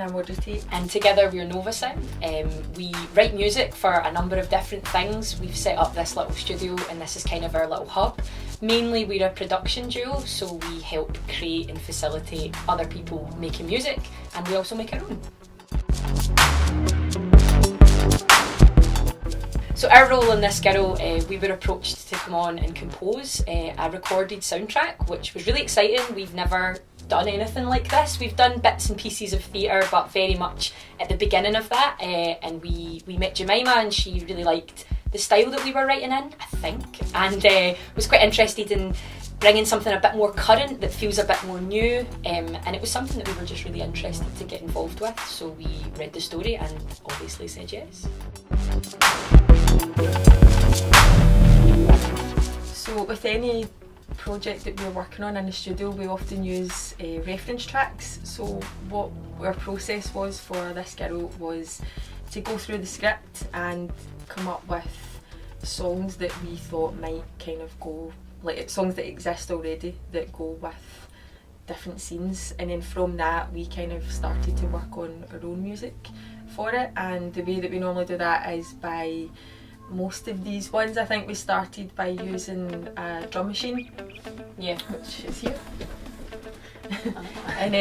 and I'm Audrey. And together we're Novasound. We write music for a number of different things. We've set up this little studio and this is kind of our little hub. Mainly we're a production duo, so we help create and facilitate other people making music, and we also make our own. So our role in this girl, we were approached to come on and compose a recorded soundtrack, which was really exciting. We've never done anything like this. We've done bits and pieces of theatre, but very much at the beginning of that. And we met Jemima, and she really liked the style that we were writing in, I think, and was quite interested in bringing something a bit more current that feels a bit more new. And it was something that we were just really interested to get involved with. So we read the story and obviously said yes. So with any project that we're working on in the studio, we often use reference tracks. So what our process was for this girl was to go through the script and come up with songs that we thought might kind of go, like songs that exist already that go with different scenes, and then from that we kind of started to work on our own music for it. And the way that we normally do that is by most of these ones, I think we started by using a drum machine, which is here. And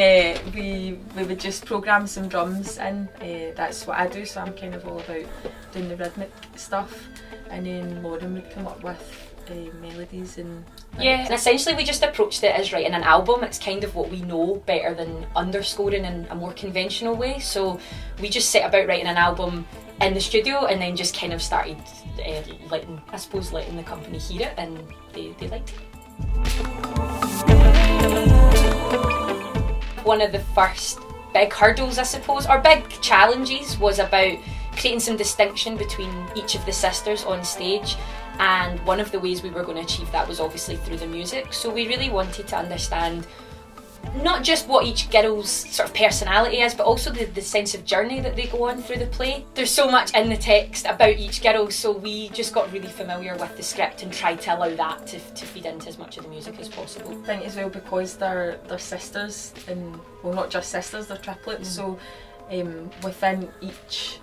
we would just program some drums in. That's what I do, so I'm kind of all about doing the rhythmic stuff, and then Lauren would come up with melodies and yeah, and essentially we just approached it as writing an album. It's kind of what we know better than underscoring in a more conventional way, so we just set about writing an album in the studio and then just kind of started letting the company hear it, and they liked it. One of the first big hurdles, I suppose, or big challenges, was about creating some distinction between each of the sisters on stage, and one of the ways we were going to achieve that was obviously through the music. So we really wanted to understand not just what each girl's sort of personality is, but also the sense of journey that they go on through the play. There's so much in the text about each girl, so we just got really familiar with the script and tried to allow that to feed into as much of the music as possible. I think as well, because they're sisters, and well, not just sisters, they're triplets, so within each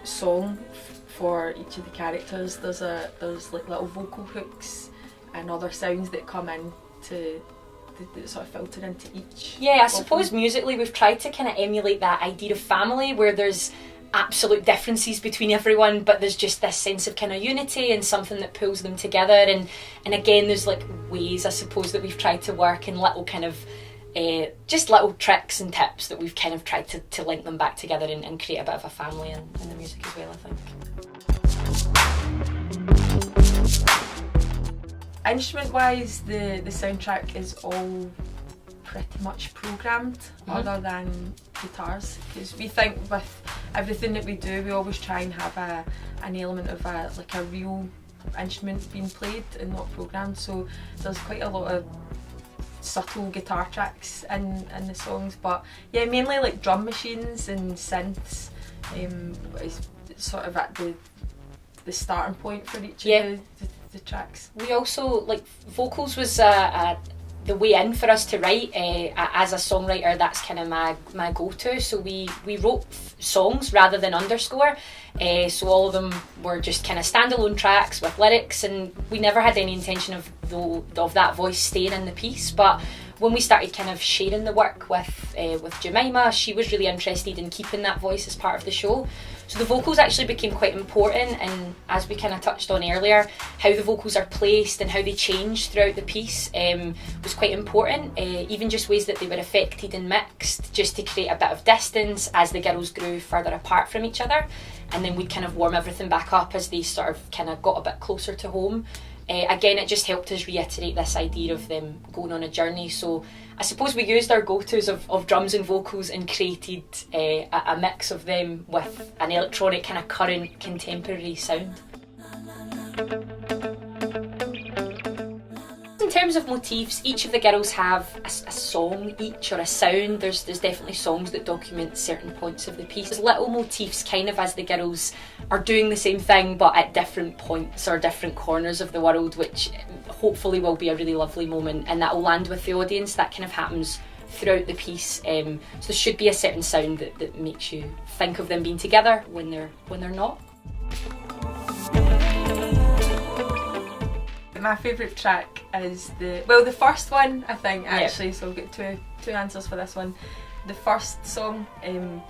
song for each of the characters there's like little vocal hooks and other sounds that come in to sort of filter into each. Yeah, I suppose musically we've tried to kind of emulate that idea of family where there's absolute differences between everyone, but there's just this sense of kind of unity and something that pulls them together, and again there's like ways, I suppose, that we've tried to work in little kind of just little tricks and tips that we've kind of tried to link them back together and create a bit of a family in the music as well, I think. Instrument-wise, the soundtrack is all pretty much programmed, other than guitars, because we think with everything that we do, we always try and have an element of a real instrument being played and not programmed. So there's quite a lot of subtle guitar tracks in the songs, but yeah, mainly like drum machines and synths is sort of at the starting point for each of the tracks. We also, like, vocals was the way in for us to write. As a songwriter, that's kind of my go-to, so we wrote songs rather than underscore, so all of them were just kind of standalone tracks with lyrics, and we never had any intention of that voice staying in the piece. But when we started kind of sharing the work with Jemima, she was really interested in keeping that voice as part of the show. So the vocals actually became quite important, and as we kind of touched on earlier, how the vocals are placed and how they change throughout the piece was quite important. Even just ways that they were affected and mixed, just to create a bit of distance as the girls grew further apart from each other, and then we'd kind of warm everything back up as they sort of kind of got a bit closer to home. Again, it just helped us reiterate this idea of them going on a journey. So I suppose we used our go-tos of drums and vocals and created a mix of them with an electronic kind of current contemporary sound. In terms of motifs, each of the girls have a song each, or a sound. There's definitely songs that document certain points of the piece. There's little motifs kind of as the girls are doing the same thing but at different points or different corners of the world, which hopefully will be a really lovely moment and that will land with the audience. That kind of happens throughout the piece. So there should be a certain sound that makes you think of them being together when they're not. My favourite track is the first one, I think, actually, so I've got two answers for this one. The first song,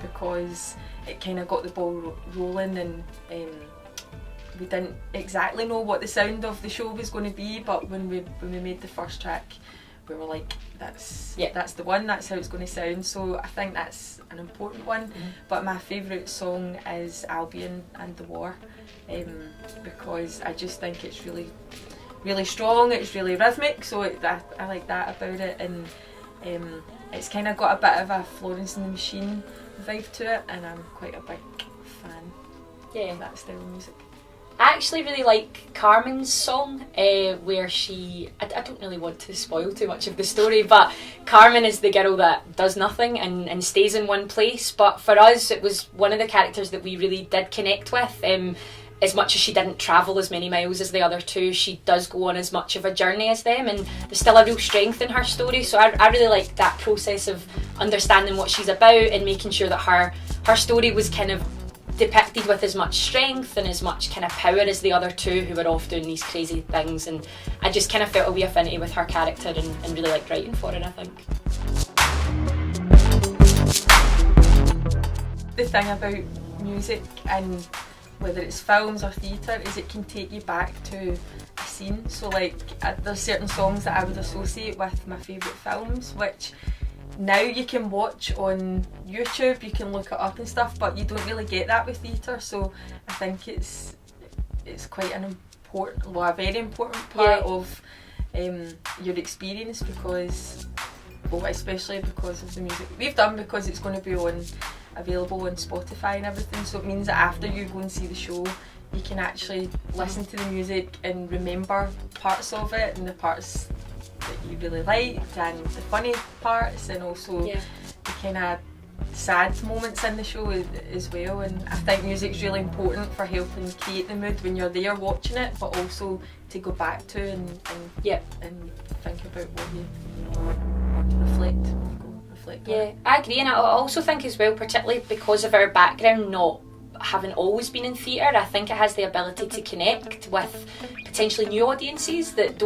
because it kind of got the ball rolling, and we didn't exactly know what the sound of the show was going to be, but when we made the first track, we were like, that's the one, that's how it's going to sound. So I think that's an important one. But my favourite song is Albion and the War, because I just think it's really strong, it's really rhythmic, so I like that about it, and it's kind of got a bit of a Florence and the Machine vibe to it, and I'm quite a big fan of that style of music. I actually really like Carmen's song, where I don't really want to spoil too much of the story, but Carmen is the girl that does nothing and stays in one place, but for us it was one of the characters that we really did connect with. As much as she didn't travel as many miles as the other two, she does go on as much of a journey as them, and there's still a real strength in her story. So I really like that process of understanding what she's about and making sure that her story was kind of depicted with as much strength and as much kind of power as the other two, who were off doing these crazy things. And I just kind of felt a wee affinity with her character and really liked writing for her, I think. The thing about music, and whether it's films or theatre, is it can take you back to a scene. So like there's certain songs that I would associate with my favourite films, which now you can watch on YouTube, you can look it up and stuff, but you don't really get that with theatre. So I think it's quite an important, a very important part of your experience, because, especially because of the music we've done, because it's going to be available on Spotify and everything, so it means that after you go and see the show, you can actually listen to the music and remember parts of it, and the parts that you really liked, and the funny parts, and also the kind of sad moments in the show as well. And I think music's really important for helping create the mood when you're there watching it, but also to go back to and think about what you want to reflect. Yeah, I agree, and I also think as well, particularly because of our background not having always been in theatre, I think it has the ability to connect with potentially new audiences that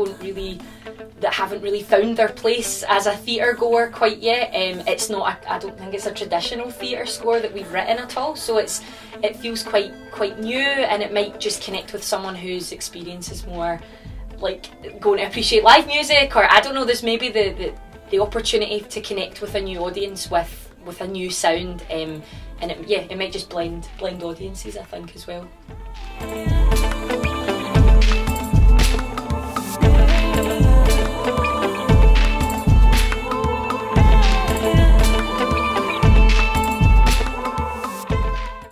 haven't really found their place as a theatre goer quite yet. It's not, I don't think it's a traditional theatre score that we've written at all, so it feels quite new, and it might just connect with someone whose experience is more like going to appreciate live music, or I don't know, there's maybe the opportunity to connect with a new audience with a new sound, and it might just blend audiences, I think, as well.